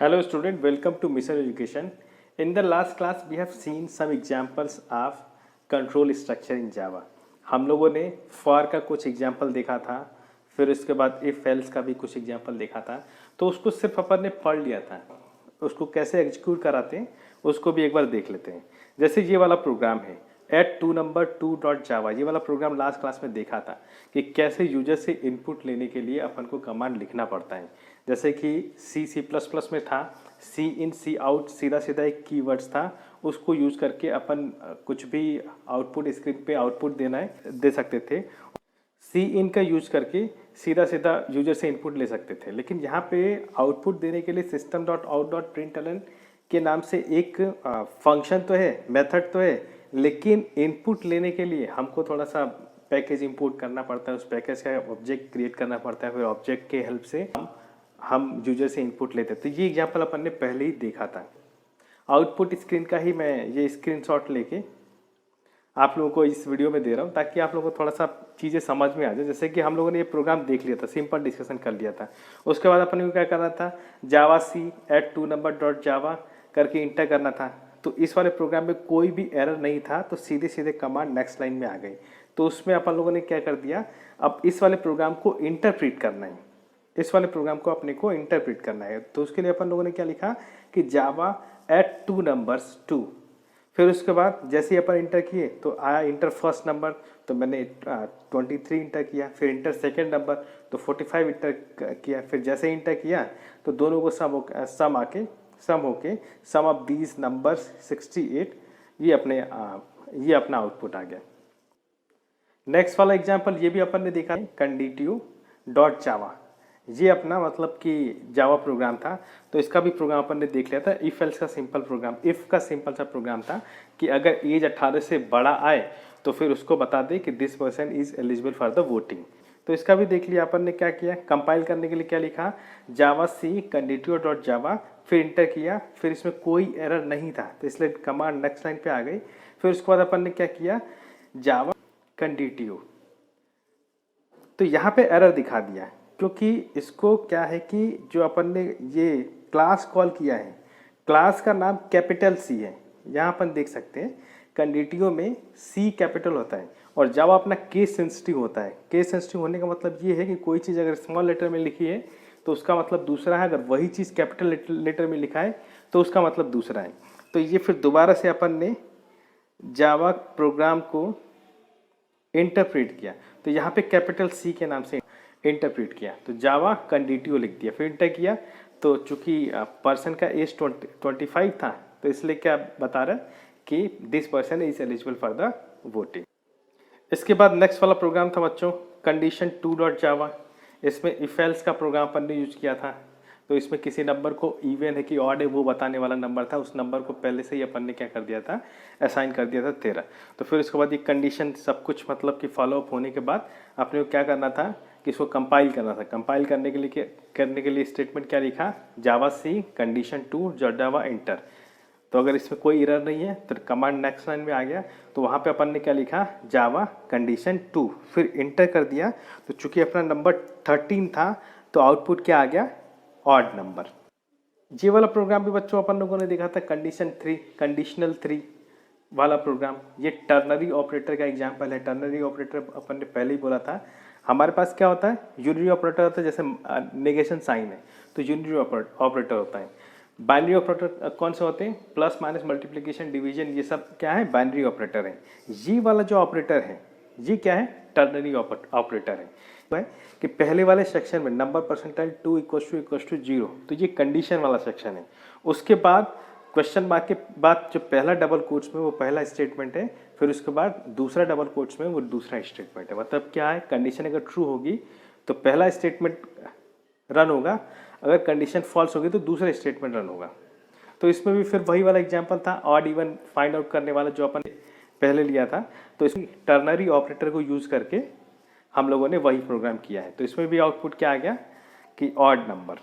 Hello student, welcome to Mission Education. In the last class we have seen some examples of control structure in Java. हम लोगों ने for का कुछ example देखा था, फिर उसके बाद if else का भी कुछ एग्जाम्पल देखा था, तो उसको सिर्फ अपन ने पढ़ लिया था, उसको कैसे एग्जीक्यूट कराते हैं उसको भी एक बार देख लेते हैं। जैसे ये वाला प्रोग्राम है add2number2.java, ये वाला प्रोग्राम लास्ट क्लास में देखा था कि कैसे यूजर से इनपुट लेने के लिए अपन को कमांड लिखना पड़ता है। जैसे कि C++ में था सी इन सी आउट, सीधा सीधा एक कीवर्ड्स था, उसको यूज करके अपन कुछ भी आउटपुट स्क्रीन पे आउटपुट देना है दे सकते थे। सी इन का यूज करके सीधा सीधा यूजर से इनपुट ले सकते थे, लेकिन यहाँ पे आउटपुट देने के लिए system.out.println के नाम से एक फंक्शन तो है, मेथड तो है, लेकिन इनपुट लेने के लिए हमको थोड़ा सा पैकेज इंपोर्ट करना पड़ता है, उस पैकेज का ऑब्जेक्ट क्रिएट करना पड़ता है, फिर ऑब्जेक्ट के हेल्प से हम यूजर से इनपुट लेते हैं। तो ये एग्जांपल अपन ने पहले ही देखा था। आउटपुट स्क्रीन का ही मैं ये स्क्रीनशॉट लेके आप लोगों को इस वीडियो में दे रहा हूँ ताकि आप लोगों को थोड़ा सा चीज़ें समझ में आ जाए। जैसे कि हम लोगों ने ये प्रोग्राम देख लिया था, सिंपल डिस्कशन कर लिया था, उसके बाद अपन को क्या करना था, जावा सी add2number.java करके इंटर करना था। तो इस वाले प्रोग्राम में कोई भी एरर नहीं था, तो सीधे सीधे कमांड नेक्स्ट लाइन में आ गई। तो उसमें अपन लोगों ने क्या कर दिया, अब इस वाले प्रोग्राम को इंटरप्रीट करना है, इस वाले प्रोग्राम को अपने को इंटरप्रीट करना है। तो उसके लिए अपन लोगों ने क्या लिखा कि जावा add2numbers2। फिर उसके बाद जैसे ही अपन इंटर किए तो आया इंटर फर्स्ट नंबर, तो मैंने 23 इंटर किया, फिर इंटर सेकेंड नंबर तो 45 इंटर किया, फिर जैसे ही इंटर किया तो दोनों को सम होके सम ऑफ दीज नंबर्स 68, ये अपना आउटपुट आ गया। नेक्स्ट वाला एग्जांपल ये भी अपन ने देखा है, conditive.java, ये अपना मतलब कि जावा प्रोग्राम था। तो इसका भी प्रोग्राम अपन ने देख लिया था। इफ एल्स का सिंपल प्रोग्राम, इफ का सिंपल सा प्रोग्राम था कि अगर एज 18 से बड़ा आए तो फिर उसको बता दे कि this person is eligible for the voting. तो इसका भी देख लिया अपन ने। क्या किया, कंपाइल करने के लिए क्या लिखा, जावा सी conditive.java, फिर इंटर किया, फिर इसमें कोई एरर नहीं था तो इसलिए कमांड नेक्स्ट लाइन पे आ गई। फिर उसके बाद अपन ने क्या किया, जावा conditive, तो यहाँ पे एरर दिखा दिया क्योंकि इसको क्या है कि जो अपन ने ये क्लास कॉल किया है, क्लास का नाम कैपिटल सी है। यहाँ अपन देख सकते हैं कंडिटिव में सी कैपिटल होता है और जावा अपना केस सेंसिटिव होता है। केस सेंसिटिव होने का मतलब ये है कि कोई चीज़ अगर स्मॉल लेटर में लिखी है तो उसका मतलब दूसरा है, अगर वही चीज़ कैपिटल लेटर में लिखा है तो उसका मतलब दूसरा है। तो ये फिर दोबारा से अपन ने जावा प्रोग्राम को इंटरप्रेट किया, तो यहाँ पे कैपिटल सी के नाम से इंटरप्रेट किया, तो जावा कंडिटिव लिख दिया, फिर इंटर किया। तो चूंकि पर्सन का एज 25 था तो इसलिए क्या बता रहा है कि this person is eligible for the voting. इसके बाद नेक्स्ट वाला प्रोग्राम था बच्चों condition2.java। इसमें इफ एल्स का प्रोग्राम अपन ने यूज किया था। तो इसमें किसी नंबर को इवन है कि ऑड है वो बताने वाला नंबर था, उस नंबर को पहले से ही अपन ने क्या कर दिया था, असाइन कर दिया था 13। तो फिर उसके बाद ये कंडीशन सब कुछ मतलब कि फॉलोअप होने के बाद अपने को क्या करना था कि इसको कंपाइल करना था। कंपाइल करने के लिए स्टेटमेंट क्या लिखा, जावा सी condition2.java इंटर। तो अगर इसमें कोई एरर नहीं है तो कमांड नेक्स्ट लाइन में आ गया, तो वहाँ पे अपन ने क्या लिखा, जावा condition2, फिर इंटर कर दिया। तो चूंकि अपना नंबर 13 था तो आउटपुट क्या आ गया, ऑड नंबर। ये वाला प्रोग्राम भी बच्चों अपन लोगों ने देखा था कंडीशनल 3 वाला प्रोग्राम। ये टर्नरी ऑपरेटर का एग्जांपल है। टर्नरी ऑपरेटर अपन ने पहले ही बोला था, हमारे पास क्या होता है, यूनिरी ऑपरेटर होता है, जैसे नेगेशन साइन है तो यूनिरी ऑपरेटर होता है। बाइनरी ऑपरेटर कौन से होते हैं, प्लस माइनस मल्टीप्लिकेशन डिवीजन, ये सब क्या है, बाइनरी ऑपरेटर है। ये वाला जो ऑपरेटर है ये क्या है, टर्नरी ऑपरेटर है कि पहले वाले सेक्शन में नंबर परसेंटाइल 2 = 0, तो ये कंडीशन वाला सेक्शन है। उसके बाद क्वेश्चन मार्क के बाद जो पहला डबल कोट्स में वो पहला स्टेटमेंट है, फिर उसके बाद दूसरा डबल कोट्स में वो दूसरा स्टेटमेंट है। मतलब क्या है, कंडीशन अगर ट्रू होगी तो पहला स्टेटमेंट रन होगा, अगर कंडीशन फॉल्स होगी तो दूसरा स्टेटमेंट रन होगा। तो इसमें भी फिर वही वाला एग्जाम्पल था, ऑड इवन फाइंड आउट करने वाला जो अपन पहले लिया था। तो इसमें टर्नरी ऑपरेटर को यूज करके हम लोगों ने वही प्रोग्राम किया है। तो इसमें भी आउटपुट क्या आ गया कि ऑड नंबर।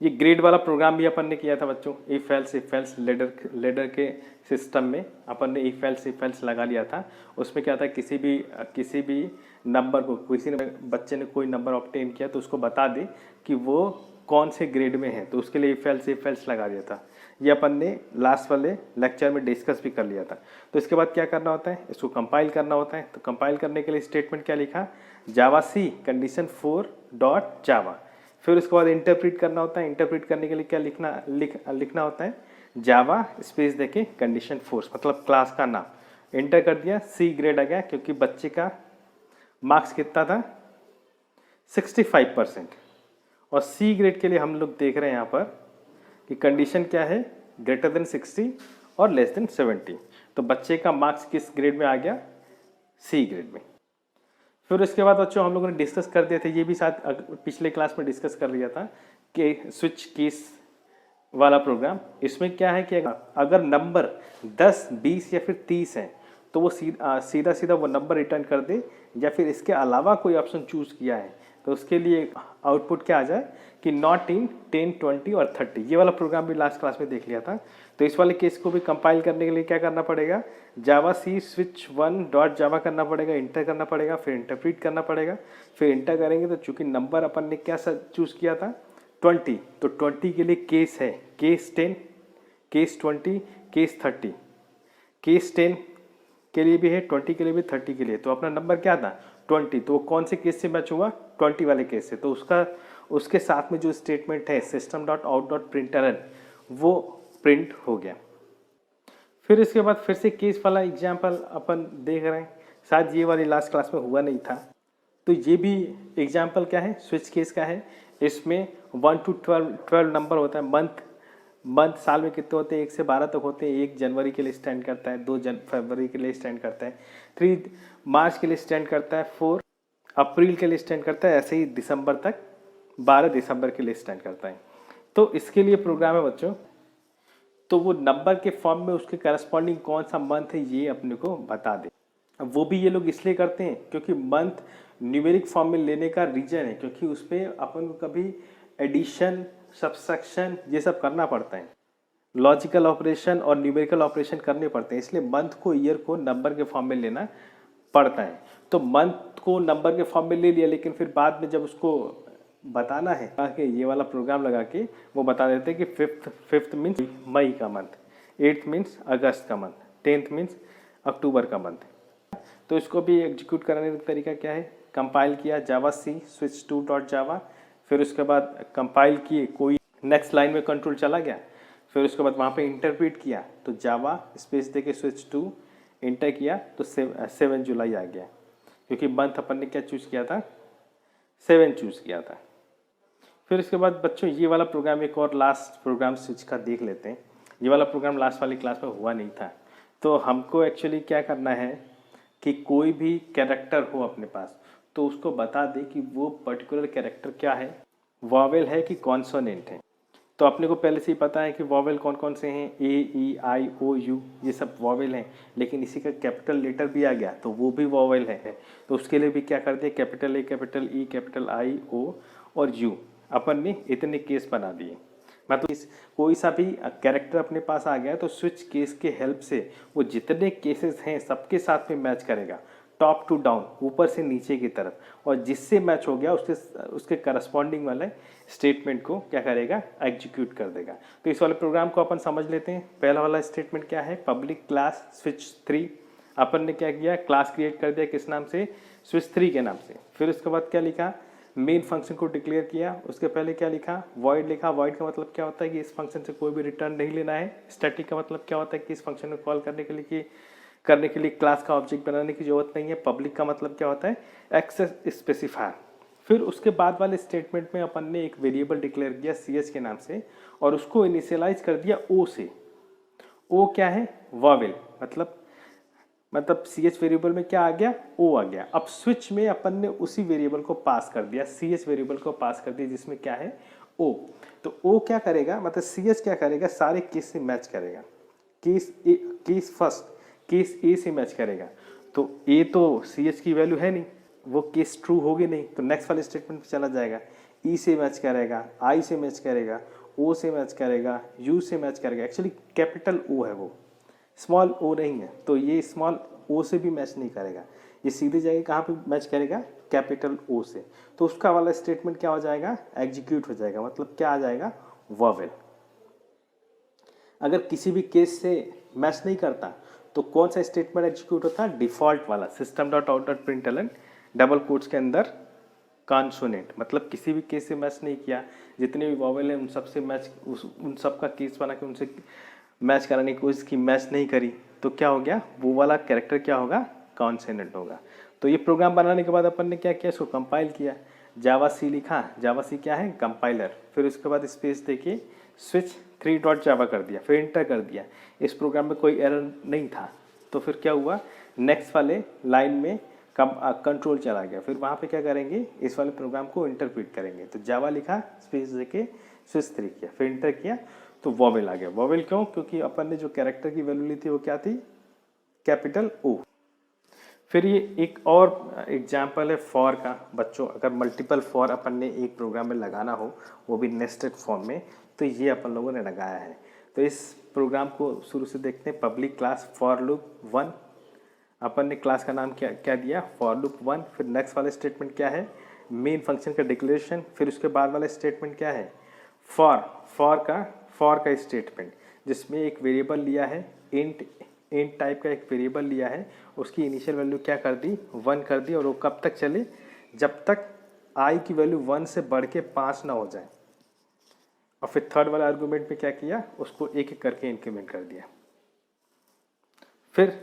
ये ग्रेड वाला प्रोग्राम भी अपन ने किया था बच्चों, इफ एल्स लेडर के सिस्टम में अपन ने इफ एल्स लगा लिया था। उसमें क्या था, किसी भी नंबर को, किसी बच्चे ने कोई नंबर ऑब्टेन किया तो उसको बता दे कि वो कौन से ग्रेड में है, तो उसके लिए इफ एल्स लगा दिया था। ये अपन ने लास्ट वाले लेक्चर में डिस्कस भी कर लिया था। तो इसके बाद क्या करना होता है, इसको कंपाइल करना होता है। तो कंपाइल करने के लिए स्टेटमेंट क्या लिखा, जावा सी कंडीशन 4 डॉट जावा। फिर उसके बाद इंटरप्रीट करना होता है। इंटरप्रीट करने के लिए क्या लिखना होता है, जावा स्पेस देके कंडीशन 4 मतलब क्लास का नाम एंटर कर दिया। सी ग्रेड आ गया क्योंकि बच्चे का मार्क्स कितना था 65%। और सी ग्रेड के लिए हम लोग देख रहे हैं यहाँ पर कि कंडीशन क्या है, ग्रेटर देन 60 और लेस देन 70। तो बच्चे का मार्क्स किस ग्रेड में आ गया, सी ग्रेड में। फिर उसके बाद बच्चों हम लोगों ने डिस्कस कर दिए थे, ये भी साथ पिछले क्लास में डिस्कस कर लिया था कि स्विच केस वाला प्रोग्राम। इसमें क्या है कि अगर नंबर 10, 20 या फिर 30 है तो वो सीधा सीधा वो नंबर रिटर्न कर दे, या फिर इसके अलावा कोई ऑप्शन चूज किया है तो उसके लिए आउटपुट क्या आ जाए कि नॉट इन 10, 20 और 30। ये वाला प्रोग्राम भी लास्ट क्लास में देख लिया था। तो इस वाले केस को भी कंपाइल करने के लिए क्या करना पड़ेगा, जावा सी स्विच 1 डॉट जावा करना पड़ेगा, इंटर करना पड़ेगा, फिर इंटरप्रीट करना पड़ेगा। फिर इंटर करेंगे तो चूंकि नंबर अपन ने क्या चूज किया था 20, तो 20 के लिए केस है केस 10, केस 20, केस 30। केस 10 के लिए भी है, 20 के लिए भी, 30 के लिए। तो अपना नंबर क्या था 20, तो वो कौन से केस से मैच हुआ, 20 वाले केस से। तो उसके साथ में जो स्टेटमेंट है system dot out dot println वो प्रिंट हो गया। फिर इसके बाद फिर से केस वाला एग्जाम्पल अपन देख रहे हैं, शायद ये वाली लास्ट क्लास में हुआ नहीं था। तो ये भी एग्जाम्पल क्या है, स्विच केस का है। इसमें 1 to 12 नंबर होता है। मंथ साल में कितने होते हैं, 1 से 12 तक होते हैं। 1 जनवरी के लिए स्टैंड करता है, 2 फरवरी के लिए स्टैंड करता है, 3 मार्च के लिए स्टैंड करता है, 4 अप्रैल के लिए स्टैंड करता है, ऐसे ही दिसंबर तक 12 दिसंबर के लिए स्टैंड करता है। तो इसके लिए प्रोग्राम है बच्चों, तो वो नंबर के फॉर्म में उसके करस्पॉन्डिंग कौन सा मंथ है ये अपने को बता दे। अब वो भी ये लोग इसलिए करते हैं क्योंकि मंथ न्यूमेरिक फॉर्म में लेने का रीजन है क्योंकि उस पर अपन को कभी एडिशन, सब्सट्रैक्शन ये सब करना पड़ता है, लॉजिकल ऑपरेशन और न्यूमेरिकल ऑपरेशन करने पड़ते हैं। इसलिए मंथ को, ईयर को नंबर के फॉर्म में लेना पड़ता है। तो मंथ को नंबर के फॉर्म में ले लिया, लेकिन फिर बाद में जब उसको बताना है कि ये वाला प्रोग्राम लगा के वो बता देते हैं कि फिफ्थ मीन्स मई का मंथ, 8th मीन्स अगस्त का मंथ, 10th मीन्स अक्टूबर का मंथ। तो इसको भी एग्जीक्यूट कराने का तरीका क्या है, कंपाइल किया जावा सी स्विच 2 डॉट जावा, फिर उसके बाद कंपाइल किए, कोई नेक्स्ट लाइन में कंट्रोल चला गया, फिर उसके बाद वहाँ पे इंटरप्रीट किया तो जावा स्पेस दे के स्विच 2 इंटर किया तो 7 जुलाई आ गया क्योंकि मंथ अपन ने क्या चूज़ किया था, 7 चूज़ किया था। फिर इसके बाद बच्चों ये वाला प्रोग्राम, एक और लास्ट प्रोग्राम स्विच का देख लेते हैं। ये वाला प्रोग्राम लास्ट वाली क्लास में हुआ नहीं था। तो हमको एक्चुअली क्या करना है कि कोई भी कैरेक्टर हो अपने पास तो उसको बता दे कि वो पर्टिकुलर कैरेक्टर क्या है, वॉवेल है कि कॉन्सोनेंट है। तो अपने को पहले से ही पता है कि वॉवेल कौन कौन से हैं, ए, ई, आई, ओ, यू, ये सब वॉवेल हैं। लेकिन इसी का कैपिटल लेटर भी आ गया तो वो भी वॉवेल है। तो उसके लिए भी क्या कर दिया, capital A, capital E, capital I, O और यू अपन ने इतने केस बना दिए। मतलब कोई सा भी कैरेक्टर अपने पास आ गया तो स्विच केस के हेल्प से वो जितने केसेस हैं सबके साथ में मैच करेगा, टॉप टू डाउन, ऊपर से नीचे की तरफ, और जिससे मैच हो गया उसके करस्पॉन्डिंग वाले स्टेटमेंट को क्या करेगा, एग्जीक्यूट कर देगा। तो इस वाले प्रोग्राम को अपन समझ लेते हैं। पहला वाला स्टेटमेंट क्या है, पब्लिक क्लास स्विच 3, अपन ने क्या किया, क्लास क्रिएट कर दिया, किस नाम से, स्विच 3 के नाम से। फिर उसके बाद क्या लिखा, मेन फंक्शन को डिक्लेयर किया। उसके पहले क्या लिखा, वॉइड लिखा। वॉइड का मतलब क्या होता है कि इस फंक्शन से कोई भी रिटर्न नहीं लेना है। स्टैटिक का मतलब क्या होता है कि इस फंक्शन को कॉल करने के लिए क्लास का ऑब्जेक्ट बनाने की जरूरत नहीं है। पब्लिक का मतलब क्या होता है, एक्सेस स्पेसिफायर। फिर उसके बाद वाले स्टेटमेंट में अपन ने एक वेरिएबल डिक्लेयर किया ch के नाम से और उसको इनिशियलाइज कर दिया o से। o क्या है, वॉवेल, मतलब ch वेरिएबल में क्या आ गया, o आ गया। अब स्विच में अपन ने उसी वेरिएबल को पास कर दिया, ch वेरिएबल को पास कर दिया जिसमें क्या है, o। तो o क्या करेगा, मतलब ch क्या करेगा, सारे केस से मैच करेगा। केस फर्स्ट, केस ए से मैच करेगा। तो ए तो ch की वैल्यू है नहीं, वो केस ट्रू होगी नहीं, तो नेक्स्ट वाले स्टेटमेंट पे चला जाएगा। ई से मैच करेगा, आई से मैच करेगा, ओ से मैच करेगा, यू से मैच करेगा। एक्चुअली कैपिटल ओ है वो, स्मॉल ओ नहीं है, तो ये स्मॉल ओ से भी मैच नहीं करेगा। ये सीधे जाएगा कहाँ पे मैच करेगा, कैपिटल ओ से, तो उसका वाला स्टेटमेंट क्या हो जाएगा, एग्जीक्यूट हो जाएगा, मतलब क्या आ जाएगा, वॉवेल। अगर किसी भी केस से मैच नहीं करता तो कौन सा स्टेटमेंट एग्जीक्यूट होता है, डिफॉल्ट वाला, system dot out dot println double quotes के अंदर कॉन्सोनेंट, मतलब किसी भी केस से मैच नहीं किया, जितने भी वॉवेल हैं उन सब से मैच, उन सब का केस बना के उनसे मैच कराने की कोशिश की, मैच नहीं करी, तो क्या हो गया, वो वाला कैरेक्टर क्या होगा, कॉन्सोनेंट होगा। तो ये प्रोग्राम बनाने के बाद अपन ने क्या किया, इसको कंपाइल किया, जावा सी लिखा, जावा सी क्या है, कंपाइलर, फिर उसके बाद स्पेस देके स्विच 3 डॉट जावा कर दिया, फिर इंटर कर दिया। इस प्रोग्राम में कोई एरर नहीं था, तो फिर क्या हुआ, नेक्स्ट वाले लाइन में कंट्रोल चला गया, फिर वहाँ पे क्या करेंगे, इस वाले प्रोग्राम को इंटरप्रेट करेंगे। तो जावा लिखा, स्पेस देके स्विच 3 किया, फिर इंटर किया, तो वॉवेल आ गया। वॉवेल क्यों, क्योंकि अपन ने जो कैरेक्टर की वैल्यू ली थी वो क्या थी, कैपिटल ओ। फिर ये एक और एग्जाम्पल है फॉर का। बच्चों अगर मल्टीपल फॉर अपन ने एक प्रोग्राम में लगाना हो, वो भी नेस्टेड फॉर्म में, तो ये अपन लोगों ने लगाया है। तो इस प्रोग्राम को शुरू से देखते हैं। पब्लिक क्लास फॉर लूप 1, अपन ने क्लास का नाम क्या दिया, फॉर लूप 1। फिर नेक्स्ट वाला स्टेटमेंट क्या है, मेन फंक्शन का डिक्लेरेशन। फिर उसके बाद वाला स्टेटमेंट क्या है, फॉर का स्टेटमेंट, जिसमें एक वेरिएबल लिया है, इंट टाइप का एक वेरिएबल लिया है, उसकी इनिशियल वैल्यू क्या कर दी, 1 कर दी, और वो कब तक चले, जब तक आई की वैल्यू 1 से बढ़ के 5 ना हो जाए। और फिर थर्ड वाला आर्गूमेंट में क्या किया, उसको एक एक करके इंक्रीमेंट कर दिया। फिर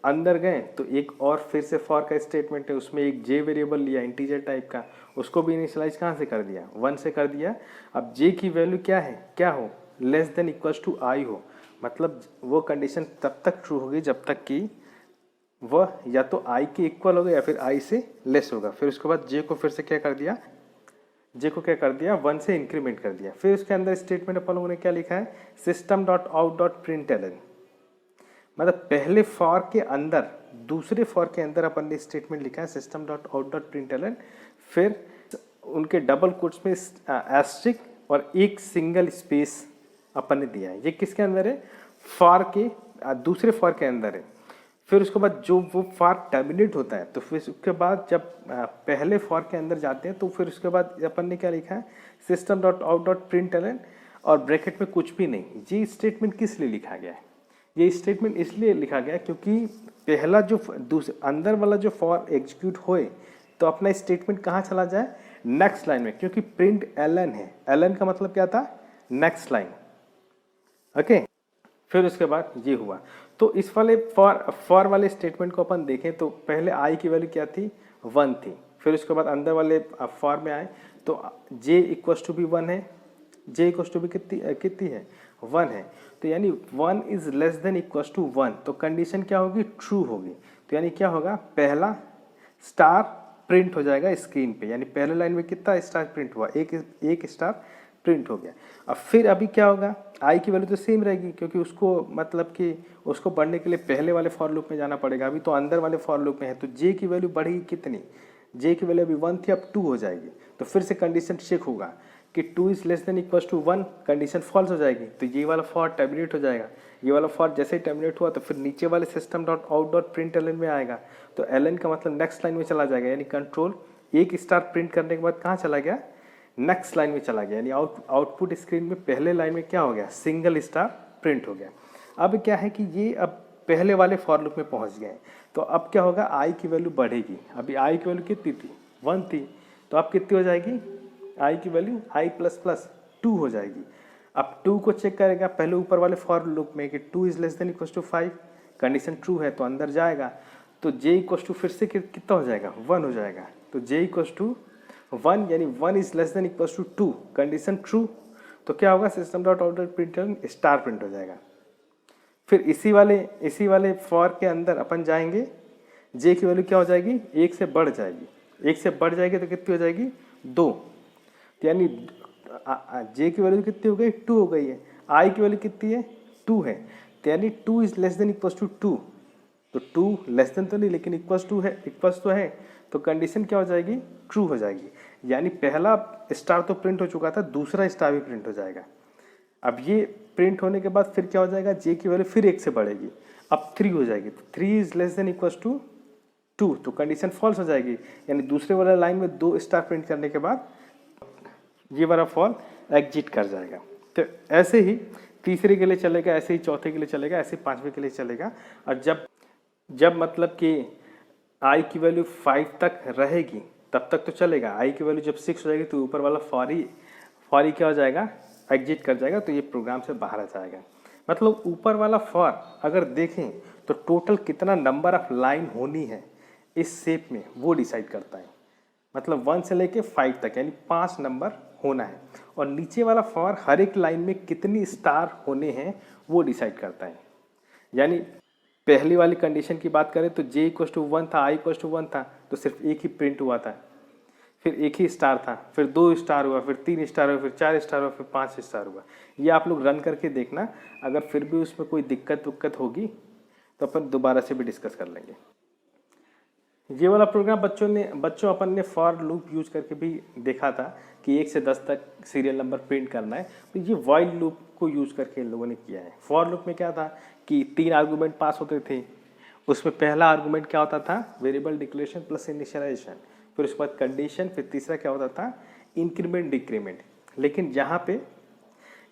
अंदर गए तो एक और फिर से फॉर का स्टेटमेंट है, उसमें एक जे वेरिएबल लिया इंटीजर टाइप का, उसको भी इनिशियलाइज कहाँ से कर दिया, 1 से कर दिया। अब जे की वैल्यू क्या है, क्या हो, लेस देन इक्वल्स टू आई हो, मतलब वो कंडीशन तब तक ट्रू होगी जब तक कि वह या तो आई के इक्वल होगा या फिर आई से लेस होगा। फिर उसके बाद जे को फिर से क्या कर दिया, जे को क्या कर दिया, 1 से इंक्रीमेंट कर दिया। फिर उसके अंदर स्टेटमेंट अपन लोगों ने क्या लिखा है, system dot out dot println, मतलब पहले फॉर के अंदर दूसरे फॉर के अंदर अपन ने स्टेटमेंट लिखा है system dot out dot println, फिर उनके डबल कोट्स में एस्ट्रिक और एक सिंगल स्पेस अपन ने दिया है। ये किसके अंदर है, फॉर के दूसरे फॉर के अंदर है। फिर उसके बाद जो वो फॉर टर्मिनेट होता है, तो फिर उसके बाद जब पहले फॉर के अंदर जाते हैं, तो फिर उसके बाद अपन ने क्या लिखा है, system dot out dot println और ब्रैकेट में कुछ भी नहीं। ये स्टेटमेंट किस लिए लिखा गया है, ये स्टेटमेंट इसलिए लिखा गया क्योंकि पहला जो अंदर वाला जो फॉर एग्जीक्यूट होए तो अपना स्टेटमेंट कहाँ चला जाए, नेक्स्ट लाइन में, क्योंकि प्रिंट एलन है, एलन का मतलब क्या था, नेक्स्ट लाइन। ओके, फिर उसके बाद ये हुआ। तो इस वाले फॉर वाले स्टेटमेंट को अपन देखें तो पहले आई की वैल्यू क्या थी, 1 थी। फिर उसके बाद अंदर वाले फॉर में आए तो जे इक्वल्स टू भी 1 है, जे इक्वल्स टू भी कितनी है, 1 है। तो यानी 1 is less than equals to 1, तो कंडीशन क्या होगी, ट्रू होगी। तो यानी क्या होगा, पहला स्टार प्रिंट हो जाएगा स्क्रीन पे, यानी पहले लाइन में कितना स्टार प्रिंट हुआ, एक स्टार प्रिंट हो गया। अब फिर अभी क्या होगा, आई की वैल्यू तो सेम रहेगी, क्योंकि उसको मतलब कि उसको बढ़ने के लिए पहले वाले फॉर लूप में जाना पड़ेगा, अभी तो अंदर वाले फॉर लूप में है। तो जे की वैल्यू बढ़ेगी कितनी, जे की वैल्यू अभी 1 थी, अब 2 हो जाएगी। तो फिर से कंडीशन चेक होगा कि 2 is less than equals to 1, condition false हो जाएगी, तो ये वाला फॉर टर्मिनेट हो जाएगा। ये वाला फॉर जैसे ही टर्मिनेट हुआ तो फिर नीचे वाले system dot out dot println में आएगा, तो एलन का मतलब नेक्स्ट लाइन में चला जाएगा, यानी कंट्रोल एक स्टार प्रिंट करने के बाद कहाँ चला गया, नेक्स्ट लाइन में चला गया, यानी आउटपुट स्क्रीन में पहले लाइन में क्या हो गया, सिंगल स्टार प्रिंट हो गया। अब क्या है कि ये अब पहले वाले फॉर लूप में पहुंच गए, तो अब क्या होगा, आई की वैल्यू बढ़ेगी। अभी आई की वैल्यू कितनी थी, 1 थी, तो अब कितनी हो जाएगी, आई की वैल्यू आई प्लस प्लस 2 हो जाएगी। अब 2 को चेक करेगा पहले ऊपर वाले फॉर लूप में कि 2 is less than equals to 5, condition true है तो अंदर जाएगा, तो जे इक्वल्स टू फिर से कितना हो जाएगा, 1 हो जाएगा। तो जे इक्वल्स टू 1 यानी 1 is less than equals to 2, condition true, तो क्या होगा, system dot out dot print star print हो जाएगा। फिर इसी वाले फॉर के अंदर अपन जाएंगे, जे की वैल्यू क्या हो जाएगी, 1 से बढ़ जाएगी, 1 से बढ़ जाएगी तो कितनी हो जाएगी, 2, यानी जे की वैल्यू कितनी हो गई, 2 हो गई है। आई की वैल्यू कितनी है, 2 है, तो यानी 2 is less than equals to 2, तो 2 लेस देन तो नहीं लेकिन इक्वल्स टू है, इक्वल्स तो है, तो कंडीशन क्या हो जाएगी, ट्रू हो जाएगी। यानी पहला स्टार तो प्रिंट हो चुका था, दूसरा स्टार भी प्रिंट हो जाएगा। अब ये प्रिंट होने के बाद फिर क्या हो जाएगा, जे की वैल्यू फिर 1 से बढ़ेगी, अब 3 हो जाएगी, तो 3 is less than equals to 2 तो कंडीशन फॉल्स हो जाएगी, यानी दूसरे वाला लाइन में 2 स्टार प्रिंट करने के बाद ये वाला फॉल एग्जिट कर जाएगा। तो ऐसे ही तीसरे के लिए चलेगा, ऐसे ही चौथे के लिए चलेगा, ऐसे ही पांचवे के लिए चलेगा। और जब मतलब कि आई की वैल्यू 5 तक रहेगी तब तक तो चलेगा। आई की वैल्यू जब 6 हो जाएगी तो ऊपर वाला फॉर क्या हो जाएगा, एग्जिट कर जाएगा, तो ये प्रोग्राम से बाहर आ जाएगा। मतलब ऊपर वाला फॉर अगर देखें तो टोटल कितना नंबर ऑफ लाइन होनी है इस शेप में वो डिसाइड करता है। मतलब 1 से लेके 5 तक यानी 5 नंबर होना है। और नीचे वाला फॉर हर एक लाइन में कितनी स्टार होने हैं वो डिसाइड करता है। यानी पहली वाली कंडीशन की बात करें तो j = 1 था, i = 1 था, तो सिर्फ एक ही प्रिंट हुआ था, फिर एक ही स्टार था, फिर 2 स्टार हुआ, फिर 3 स्टार हुआ, फिर 4 स्टार हुआ, फिर 5 स्टार हुआ। ये आप लोग रन करके देखना, अगर फिर भी उसमें कोई दिक्कत होगी तो अपन दोबारा से भी डिस्कस कर लेंगे। ये वाला प्रोग्राम बच्चों अपन ने फॉर लूप यूज करके भी देखा था कि 1 से 10 तक सीरियल नंबर प्रिंट करना है, तो ये व्हाइल लूप को यूज करके इन लोगों ने किया है। फॉर लूप में क्या था कि 3 आर्गूमेंट पास होते थे, उसमें पहला आर्गूमेंट क्या होता था, वेरिएबल डिक्लेरेशन प्लस इनिशियलाइजेशन, फिर उसके बाद कंडीशन, फिर तीसरा क्या होता था, इंक्रीमेंट डिक्रीमेंट। लेकिन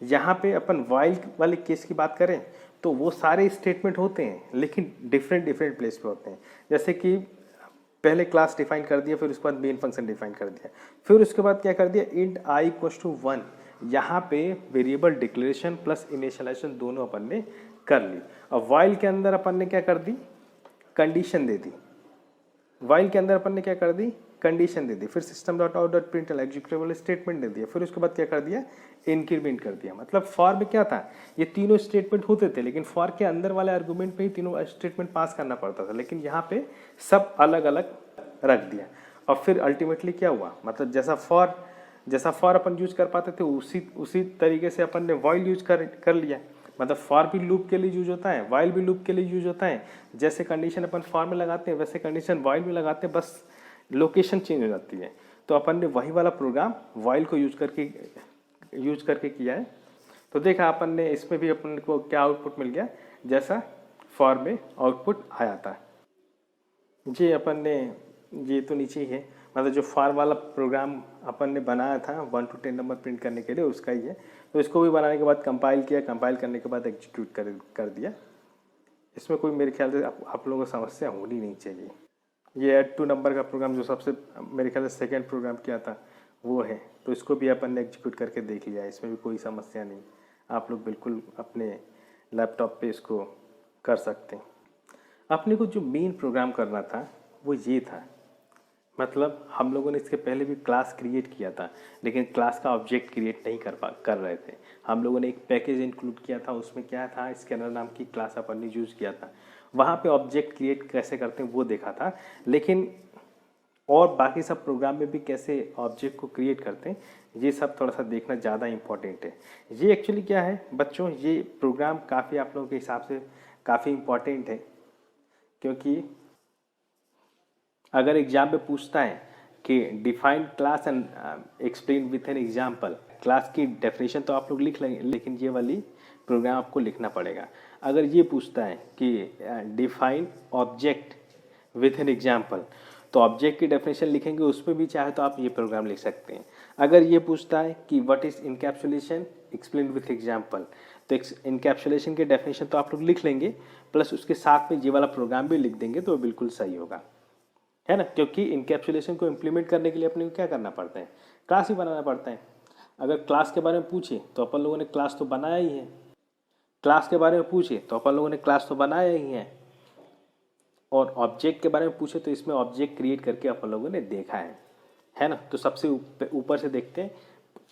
यहाँ पे अपन व्हाइल वाले केस की बात करें तो वो सारे स्टेटमेंट होते हैं लेकिन डिफरेंट प्लेस पे होते हैं। जैसे कि पहले क्लास डिफाइन कर दिया, फिर उसके बाद मेन फंक्शन डिफाइन कर दिया, फिर उसके बाद क्या कर दिया, इंट i = 1। यहाँ पे वेरिएबल डिक्लेरेशन प्लस इनिशियलाइजेशन दोनों अपन ने कर ली। और व्हाइल के अंदर अपन ने क्या कर दी, कंडीशन दे दी। व्हाइल के अंदर अपन ने क्या कर दी, कंडीशन दे दी, फिर system.out.println एग्जीक्यूटेबल स्टेटमेंट दे दिया, फिर उसके बाद क्या कर दिया, इंक्रीमेंट कर दिया। मतलब फॉर में क्या था, ये तीनों स्टेटमेंट होते थे लेकिन फॉर के अंदर वाले आर्गूमेंट पे ही तीनों स्टेटमेंट पास करना पड़ता था, लेकिन यहाँ पे सब अलग अलग रख दिया। और फिर अल्टीमेटली क्या हुआ, मतलब जैसा फॉर अपन यूज कर पाते थे उसी तरीके से अपन ने व्हाइल यूज कर लिया। मतलब फॉर भी लूप के लिए यूज होता है, व्हाइल भी लूप के लिए यूज होता है। जैसे कंडीशन अपन फॉर में लगाते हैं वैसे कंडीशन व्हाइल में लगाते हैं, बस लोकेशन चेंज हो जाती है। तो अपन ने वही वाला प्रोग्राम व्हाइल को यूज करके किया है। तो देखा अपन ने, इसमें भी अपन को क्या आउटपुट मिल गया, जैसा फॉर में आउटपुट आया था। ये अपन ने, ये तो नीचे ही है, मतलब जो फॉर वाला प्रोग्राम अपन ने बनाया था 1 to 10 नंबर प्रिंट करने के लिए उसका ही है। तो इसको भी बनाने के बाद कंपाइल किया, कंपाइल करने के बाद एग्जीक्यूट कर दिया। इसमें कोई मेरे ख्याल से आप लोगों को समस्या होनी नहीं चाहिए। ये ऐड टू नंबर का प्रोग्राम जो सबसे मेरे ख्याल से सेकेंड प्रोग्राम किया था वो है, तो इसको भी अपन ने एग्जीक्यूट करके देख लिया, इसमें भी कोई समस्या नहीं। आप लोग बिल्कुल अपने लैपटॉप पे इसको कर सकते हैं। अपने को जो मेन प्रोग्राम करना था वो ये था, मतलब हम लोगों ने इसके पहले भी क्लास क्रिएट किया था लेकिन क्लास का ऑब्जेक्ट क्रिएट नहीं कर रहे थे। हम लोगों ने एक पैकेज इंक्लूड किया था, उसमें क्या था, स्कैनर नाम की क्लास अपन ने यूज़ किया था। वहाँ पे ऑब्जेक्ट क्रिएट कैसे करते हैं वो देखा था, लेकिन और बाकी सब प्रोग्राम में भी कैसे ऑब्जेक्ट को क्रिएट करते हैं ये सब थोड़ा सा देखना ज़्यादा इम्पॉर्टेंट है। ये एक्चुअली क्या है बच्चों, ये प्रोग्राम काफ़ी आप लोगों के हिसाब से काफ़ी इम्पॉर्टेंट है, क्योंकि अगर एग्जाम में पूछता है कि define class and explain with an example, class की डेफिनेशन तो आप लोग लिख लेंगे लेकिन ये वाली प्रोग्राम आपको लिखना पड़ेगा। अगर ये पूछता है कि define object with an example, तो ऑब्जेक्ट की डेफिनेशन लिखेंगे, उसमें भी चाहे तो आप ये प्रोग्राम लिख सकते हैं। अगर ये पूछता है कि what is encapsulation explain with example, तो इनकैप्सुलेशन के डेफिनेशन तो आप लोग लिख लेंगे, प्लस उसके साथ में ये वाला प्रोग्राम भी लिख देंगे तो बिल्कुल सही होगा, है ना। क्योंकि इनकैप्सुलेशन को इम्प्लीमेंट करने के लिए अपने को क्या करना पड़ता है, क्लास ही बनाना पड़ता है। अगर क्लास के बारे में पूछे तो अपन लोगों ने क्लास तो बनाया ही है, क्लास के बारे में पूछे तो अपन लोगों ने क्लास तो बनाया ही है, और ऑब्जेक्ट के बारे में पूछे तो इसमें ऑब्जेक्ट क्रिएट करके अपन लोगों ने देखा है ना। तो सबसे ऊपर से देखते हैं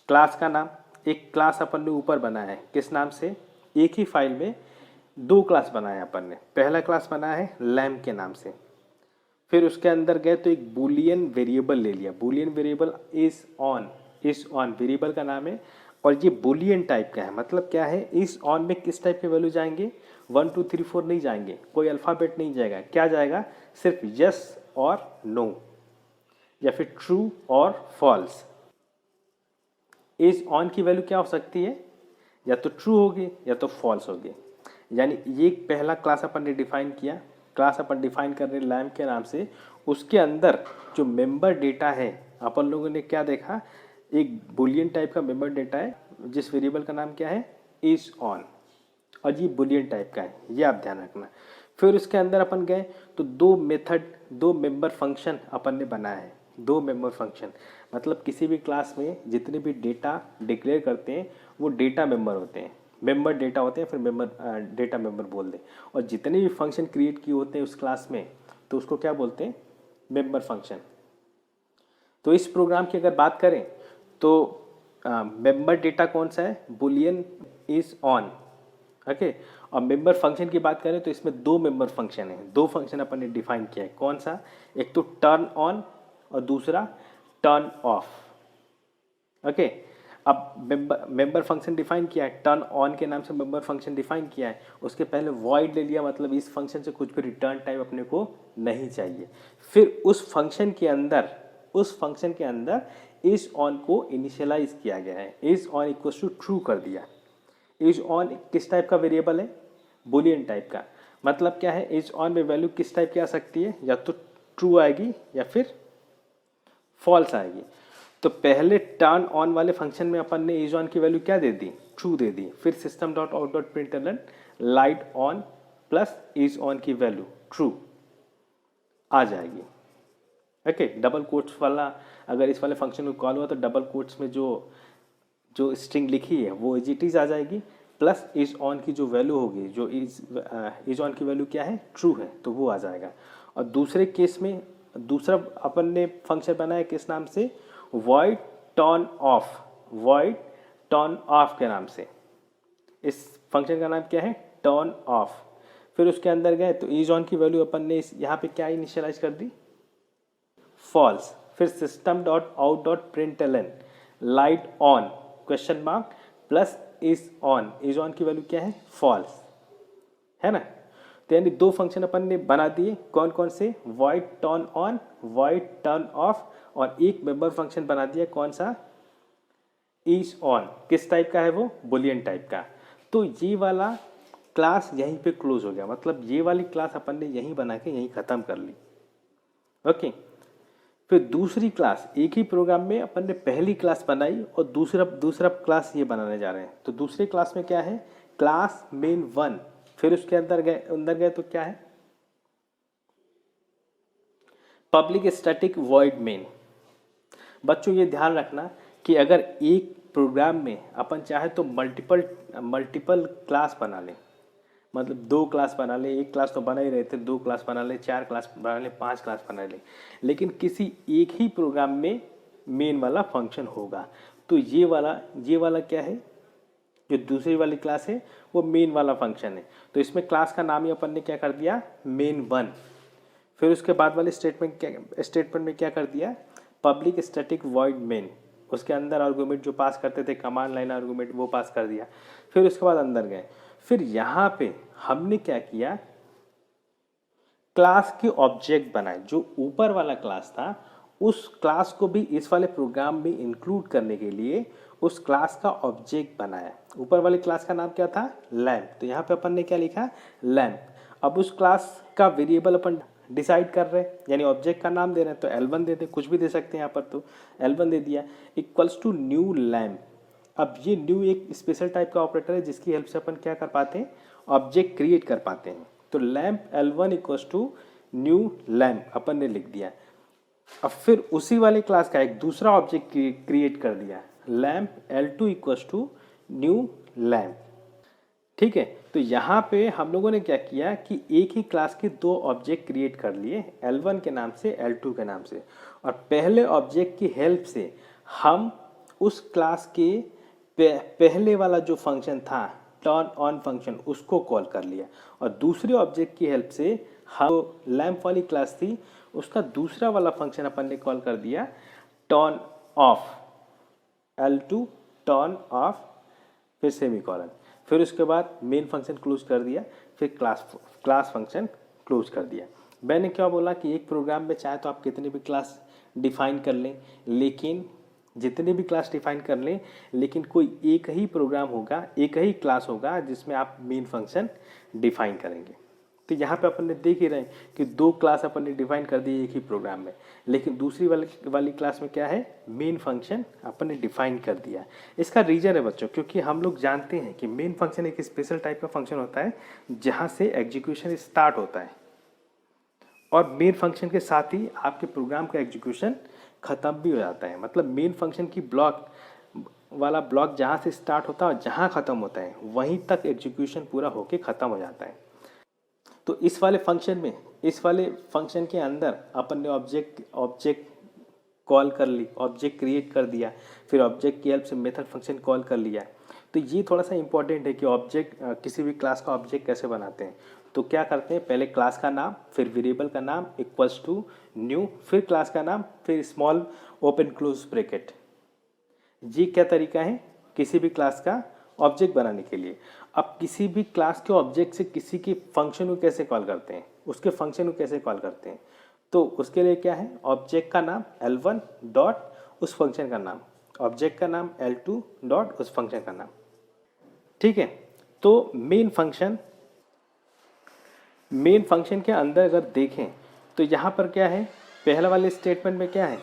क्लास का नाम। एक क्लास अपन ने ऊपर बनाया है, किस नाम से, एक ही फाइल में 2 क्लास बनाया है अपन ने। पहला क्लास बनाया है लैम्प के नाम से, फिर उसके अंदर गए तो एक बूलियन वेरिएबल ले लिया। Boolean variable is on variable का नाम है, और ये बूलियन टाइप का है। मतलब क्या है, इस ऑन में किस टाइप के वैल्यू जाएंगे, 1 2 3 4 नहीं जाएंगे, कोई अल्फ़ाबेट नहीं जाएगा। क्या जाएगा, सिर्फ यस और नो, या फिर ट्रू और फॉल्स। इस ऑन की वैल्यू क्या हो सकती है, या तो ट्रू होगी या तो फॉल्स होगी। यानी ये पहला क्लास अपन ने डिफाइन किया क्लास अपन डिफाइन कर रहे हैं लैम्प के नाम से, उसके अंदर जो मेंबर डेटा है अपन लोगों ने क्या देखा, एक बुलियन टाइप का मेंबर डेटा है जिस वेरिएबल का नाम क्या है, इज ऑन, और ये बुलियन टाइप का है, ये आप ध्यान रखना। फिर उसके अंदर अपन गए तो दो मेंबर फंक्शन अपन ने बनाया है। दो मेंबर फंक्शन मतलब किसी भी क्लास में जितने भी डेटा डिक्लेयर करते हैं वो डेटा मेंबर होते हैं, मेंबर डेटा होते हैं, फिर मेंबर डेटा मेंबर बोल दें। और जितने भी फंक्शन क्रिएट किए होते हैं उस क्लास में तो उसको क्या बोलते हैं, मेंबर फंक्शन। तो इस प्रोग्राम की अगर बात करें तो मेंबर डेटा कौन सा है, बुलियन इज ऑन, ओके। और मेंबर फंक्शन की बात करें तो इसमें दो मेंबर फंक्शन है, दो फंक्शन अपन ने डिफाइन किया है। कौन सा, एक तो टर्न ऑन और दूसरा टर्न ऑफ, ओके। अब मेंबर फंक्शन डिफाइन किया है, टर्न ऑन के नाम से मेंबर फंक्शन डिफाइन किया है, उसके पहले वॉइड ले लिया, मतलब इस फंक्शन से कुछ भी रिटर्न टाइप अपने को नहीं चाहिए। फिर उस फंक्शन के अंदर इज ऑन को इनिशियलाइज किया गया है, is on equal to true कर दिया। इज ऑन किस टाइप का वेरिएबल है, बुलियन टाइप का। मतलब क्या है, इज ऑन में वैल्यू किस टाइप की आ सकती है, या तो ट्रू आएगी या फिर फॉल्स आएगी। तो पहले टर्न ऑन वाले फंक्शन में अपन ने इज ऑन की वैल्यू क्या दे दी, ट्रू दे दी। फिर system dot out dot println light on plus is on की वैल्यू ट्रू आ जाएगी, ओके। डबल कोट्स वाला अगर इस वाले फंक्शन को कॉल हुआ तो डबल कोट्स में जो स्ट्रिंग लिखी है वो इज इट इज आ जाएगी, प्लस इज ऑन की जो वैल्यू होगी, जो इज ऑन की वैल्यू क्या है, ट्रू है, तो वो आ जाएगा। और दूसरे केस में दूसरा अपन ने फंक्शन बनाया किस नाम से, void turn off, void turn off के नाम से। इस फंक्शन का नाम क्या है, टर्न ऑफ। फिर उसके अंदर गए तो इज ऑन की वैल्यू अपन ने यहाँ पे क्या इनिशियलाइज कर दी, फॉल्स। फिर system dot out dot println light on question mark plus is on की वैल्यू क्या है, फॉल्स, है ना। तो यानी दो फंक्शन अपन ने बना दिए, कौन कौन से, void turn on, void turn off, और एक मेंबर फंक्शन बना दिया कौन सा, इज ऑन। किस टाइप का है वो, बुलियन टाइप का। तो ये वाला क्लास यहीं पे क्लोज हो गया, मतलब ये वाली क्लास अपन ने यहीं बना के यहीं ख़त्म कर ली, ओके। फिर दूसरी क्लास, एक ही प्रोग्राम में अपन ने पहली क्लास बनाई और दूसरा क्लास ये बनाने जा रहे हैं। तो दूसरे क्लास में क्या है, क्लास मेन 1। फिर उसके अंदर गए तो क्या है, पब्लिक स्टैटिक वॉइड मेन। बच्चों ये ध्यान रखना कि अगर एक प्रोग्राम में अपन चाहे तो मल्टीपल क्लास बना लें, मतलब दो क्लास बना ले, एक क्लास तो बना ही रहे थे, दो क्लास बना ले, चार क्लास बना ले, पांच क्लास बना ले, लेकिन किसी एक ही प्रोग्राम में मेन वाला फंक्शन होगा। तो ये वाला क्या है, जो दूसरी वाली क्लास है वो मेन वाला फंक्शन है। तो इसमें क्लास का नाम ही अपन ने क्या कर दिया, मेन 1। फिर उसके बाद वाले स्टेटमेंट में क्या कर दिया, पब्लिक स्टैटिक वॉइड मेन। उसके अंदर आर्गूमेंट जो पास करते थे, कमांड लाइन आर्गूमेंट, वो पास कर दिया। फिर उसके बाद अंदर गए, फिर यहाँ पे हमने क्या किया, क्लास के ऑब्जेक्ट बनाए। जो ऊपर वाला क्लास था उस क्लास को भी इस वाले प्रोग्राम में इंक्लूड करने के लिए उस क्लास का ऑब्जेक्ट बनाया। ऊपर वाले क्लास का नाम क्या था, लैम्प। तो यहाँ पे अपन ने क्या लिखा, लैम्प। अब उस क्लास का वेरिएबल अपन डिसाइड कर रहे हैं, यानी ऑब्जेक्ट का नाम दे रहे हैं, तो L1 दे दे, कुछ भी दे सकते हैं यहाँ पर, तो L1 दे दिया इक्वल्स टू न्यू लैम्प। अब ये न्यू एक स्पेशल टाइप का ऑपरेटर है जिसकी हेल्प से अपन क्या कर पाते हैं, ऑब्जेक्ट क्रिएट कर पाते हैं। तो lamp L1 equals to new lamp अपन ने लिख दिया। अब फिर उसी वाले क्लास का एक दूसरा ऑब्जेक्ट क्रिएट कर दिया, lamp L2 equals to new lamp, ठीक है। तो यहाँ पे हम लोगों ने क्या किया कि एक ही क्लास के दो ऑब्जेक्ट क्रिएट कर लिए, L1 के नाम से, L2 के नाम से। और पहले ऑब्जेक्ट की हेल्प से हम उस क्लास के पहले वाला जो फंक्शन था, टर्न ऑन फंक्शन, उसको कॉल कर लिया। और दूसरे ऑब्जेक्ट की हेल्प से हम लैम्प वाली क्लास थी उसका दूसरा वाला फंक्शन अपन ने कॉल कर दिया, turn off, L2 turn off, फिर सेमीकोलन। फिर उसके बाद मेन फंक्शन क्लोज कर दिया, फिर क्लास फंक्शन क्लोज कर दिया। मैंने क्या बोला कि एक प्रोग्राम में चाहे तो आप कितने भी क्लास डिफाइन कर लें, लेकिन जितने भी क्लास डिफाइन कर लें, लेकिन कोई एक ही प्रोग्राम होगा, एक ही क्लास होगा जिसमें आप मेन फंक्शन डिफाइन करेंगे, तो यहाँ पे अपन ने देख ही रहे हैं कि 2 क्लास अपन ने डिफाइन कर दी एक ही प्रोग्राम में, लेकिन दूसरी वाली क्लास में क्या है, मेन फंक्शन अपन ने डिफाइन कर दिया। इसका रीजन है बच्चों, क्योंकि हम लोग जानते हैं कि मेन फंक्शन एक स्पेशल टाइप का फंक्शन होता है जहाँ से एग्जीक्यूशन स्टार्ट होता है, और मेन फंक्शन के साथ ही आपके प्रोग्राम का एग्जीक्यूशन ख़त्म भी हो जाता है। मतलब मेन फंक्शन की ब्लॉक जहाँ से स्टार्ट होता है और जहाँ ख़त्म होता है वहीं तक एग्जीक्यूशन पूरा होके ख़त्म हो जाता है। तो इस वाले फंक्शन के अंदर अपन ने ऑब्जेक्ट कॉल कर ली, ऑब्जेक्ट क्रिएट कर दिया, फिर ऑब्जेक्ट की हेल्प से मेथड फंक्शन कॉल कर लिया। तो ये थोड़ा सा इंपॉर्टेंट है कि ऑब्जेक्ट किसी भी क्लास का ऑब्जेक्ट कैसे बनाते हैं। तो क्या करते हैं, पहले क्लास का नाम, फिर वेरिएबल का नाम इक्वल्स टू न्यू, फिर क्लास का नाम, फिर स्मॉल ओपन क्लोज ब्रैकेट। ये क्या तरीका है किसी भी क्लास का ऑब्जेक्ट बनाने के लिए। अब किसी भी क्लास के ऑब्जेक्ट से किसी की फंक्शन को कैसे कॉल करते हैं, उसके फंक्शन को कैसे कॉल करते हैं, तो उसके लिए क्या है, ऑब्जेक्ट का नाम L1 डॉट उस फंक्शन का नाम, ऑब्जेक्ट का नाम L2 डॉट उस फंक्शन का नाम। ठीक है, तो मेन फंक्शन के अंदर अगर देखें तो यहाँ पर क्या है, पहला वाले स्टेटमेंट में क्या है,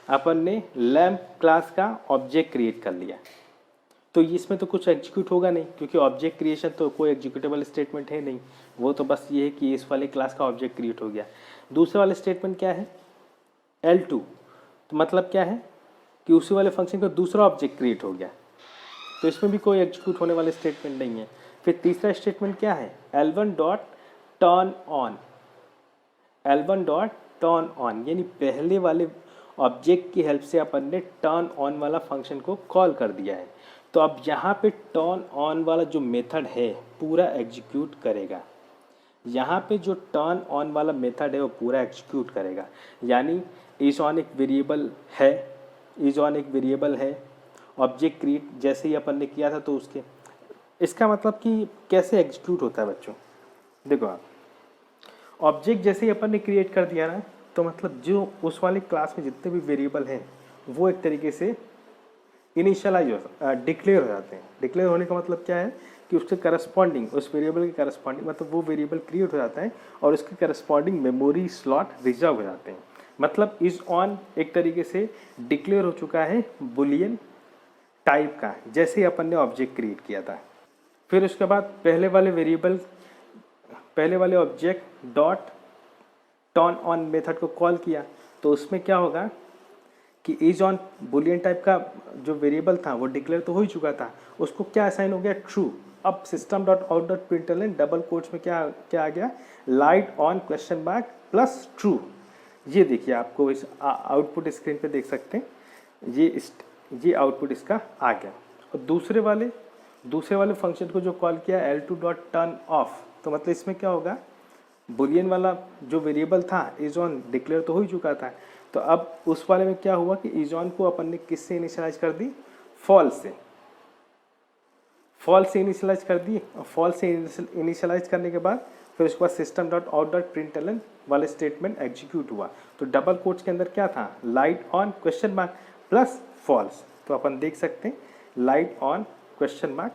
अपन ने लैम्प क्लास का ऑब्जेक्ट क्रिएट कर लिया। तो इसमें तो कुछ एग्जीक्यूट होगा नहीं, क्योंकि ऑब्जेक्ट क्रिएशन तो कोई एग्जीक्यूटेबल स्टेटमेंट है नहीं, वो तो बस ये है कि इस वाले क्लास का ऑब्जेक्ट क्रिएट हो गया। दूसरे वाले स्टेटमेंट क्या है, L2, तो मतलब क्या है कि उसी वाले फंक्शन का दूसरा ऑब्जेक्ट क्रिएट हो गया, तो इसमें भी कोई एग्जीक्यूट होने वाले स्टेटमेंट नहीं है। फिर तीसरा स्टेटमेंट क्या है, L1 dot turn on, L1 dot turn on, यानी पहले वाले ऑब्जेक्ट की हेल्प से अपन ने टर्न ऑन वाला फंक्शन को कॉल कर दिया है। तो अब यहाँ पे टर्न ऑन वाला जो मेथड है पूरा एग्जीक्यूट करेगा, यहाँ पे जो टर्न ऑन वाला मेथड है वो पूरा एग्जीक्यूट करेगा। यानी इज ऑन एक वेरिएबल है, ऑब्जेक्ट क्रिएट जैसे ही अपन ने किया था, तो इसका मतलब कि कैसे एग्जीक्यूट होता है बच्चों। देखो आप, ऑब्जेक्ट जैसे ही अपन ने क्रिएट कर दिया ना, तो मतलब जो उस वाले क्लास में जितने भी वेरिएबल हैं वो एक तरीके से डिक्लेयर हो जाते हैं। डिक्लेयर होने का मतलब क्या है कि उसके करस्पॉन्डिंग, उस वेरिएबल के करस्पॉन्डिंग, मतलब वो वेरिएबल क्रिएट हो जाता है और उसके करस्पॉन्डिंग मेमोरी स्लॉट रिजर्व हो जाते हैं। मतलब इज ऑन एक तरीके से डिक्लेयर हो चुका है बुलियन टाइप का, जैसे ही अपन ने ऑब्जेक्ट क्रिएट किया था। फिर उसके बाद पहले वाले object dot turn on method को कॉल किया, तो उसमें क्या होगा कि इज ऑन बुलियन टाइप का जो वेरिएबल था वो डिक्लेयर तो हो ही चुका था, उसको क्या असाइन हो गया, ट्रू। अब system dot out dot println double quotes में क्या आ गया, light on question mark plus true. ये देखिए, आपको इस आउटपुट स्क्रीन पे देख सकते हैं, ये आउटपुट इसका आ गया। और दूसरे वाले फंक्शन को जो कॉल किया L2 डॉट टर्न ऑफ, तो मतलब इसमें क्या होगा, बुलियन वाला जो वेरिएबल था इज ऑन डिक्लेयर तो हो ही चुका था, तो अब उस वाले में क्या हुआ कि इज ऑन को अपन ने किससे इनिशियलाइज कर दी, फॉल्स से इनिशियलाइज कर दी। और फॉल्स से इनिशियलाइज करने के बाद फिर उसके बाद system dot out dot println वाले स्टेटमेंट एग्जीक्यूट हुआ। तो डबल कोट्स के अंदर क्या था, light on question mark plus false. तो अपन देख सकते हैं light on question mark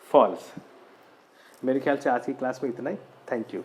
false. मेरे ख्याल से आज की क्लास में इतना ही। Thank you.